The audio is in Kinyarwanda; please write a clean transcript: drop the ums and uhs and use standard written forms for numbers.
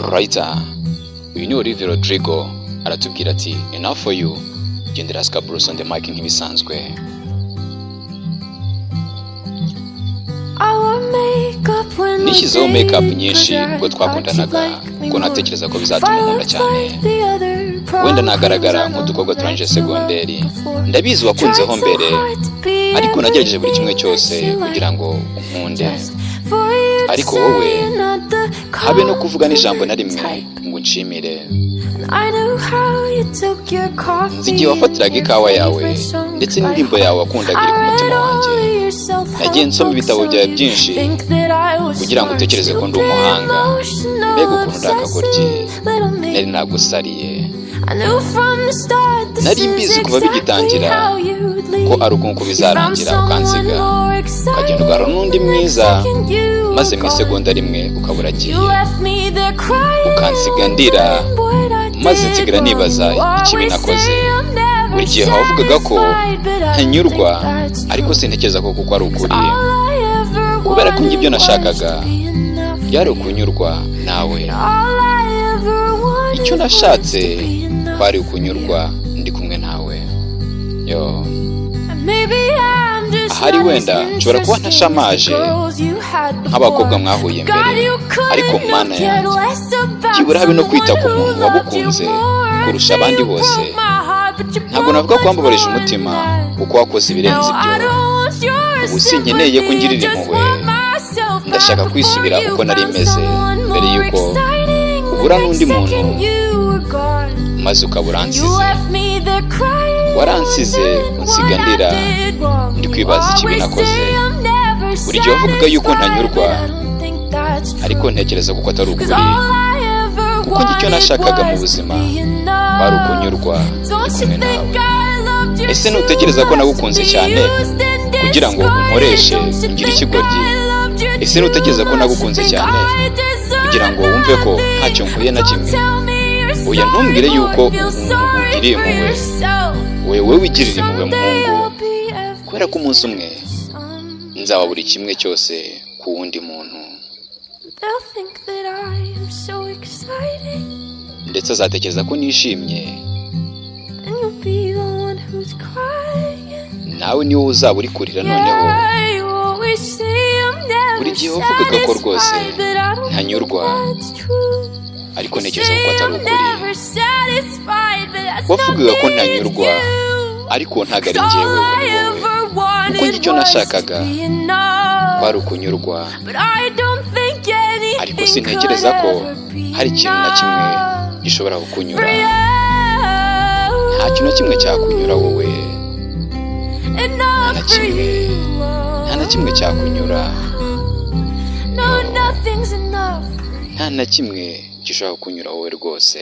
writer uyu ni Olivia Rodrigo aratubwira ati enough for you. Gendera Scabros on the mic nk'ibisanzwe. Nishyizeho makeup nyinshi ubwo twakundanaga kuko natekereza ko bizatuma nkunda cyane. Wenda nagaragara nk'udukobwa turangije segonderi, ndabizi wakunzeho mbere, ariko nagerageje buri kimwe cyose kugira ngo unkunde. Ariko wowe habe no kuvuga n'ijambo na rimwe ngo nshimire. Nzigiye wafatiraga ikawa yawe ndetse n'indirimbo yawe wakundaga iri ku mutima wanjye. Nagiye nsoma ibitabo byawe byinshi kugira ngo utekereze ko ndi umuhanga. Mbega ukuntu ndakagoryi, nari nagusariye. Nari mbizi kuva bigitangira ko ari ukuntu bizarangira ukansiga ukagenda ugahura n'undi mwiza, maze mu isegonda rimwe ukabura agiye ukansiga ndira, maze nsigara nibaza ikibi nakoze. Buri gihe wavugaga ko ntanyurwa, ariko sintekereza ko kuko ari ukuri, kubera ko ibyo nashakaga byari ukunyurwa nawe. Icyo nashatse kwari ukunyurwa ndi kumwe nawe. Yo, ahari wenda nshobora kuba ntashamaje nk'abakobwa mwahuye mbere, ariko mana yanjye kibura habe no kwita ku muntu wagukunze kurusha abandi bose. Ntabwo navuga ko wambabarije umutima kuko wakoze ibirenze ibyo. Ubu sinkeneye ko ngirira impuhwe, ndashaka kwisubira uko nari meze mbere yuko ubura n'undi muntu maze ukabura ansize. Waransize unsiga ndira, ndi kwibaza ikibi nakoze. Buri gihe wavugaga yuko ntanyurwa, ariko ntekereza kuko atari ukuri, kuko icyo nashakaga mu buzima kwari ukunyurwa ndi kumwe nawe. Ese ntutekereza ko nagukunze cyane kugira ngo unkoreshe ngire ikigoryi? Ese ntutekereza ko nagukunze cyane kugira ngo wumve ko ntacyo nkuye na kimwe? Oya, ntumbwire yuko ugiriye impuhwe. Wewe wigirira impuhwe muhungu, kubera ko umunsi umwe nzaba buri kimwe cyose ku wundi muntu, ndetse azatekereza ko nishimye. Nawe niwo uzaba uri kurira noneho. Buri gihe wavugaga ko rwose ntanyurwa, ariko ntekereza ko atari ukuri. Wavugaga ko ntanyurwa, ariko ntago ari njyewe wowe, kuko icyo nashakaga kwari ukunyurwa. Ariko sintekereza ko hari ikintu na kimwe gishobora kukunyura. Nta kintu na kimwe cyakunyura wowe, nta na kimwe cyakunyura. Nta na kimwe gishobora kukunyura wowe rwose.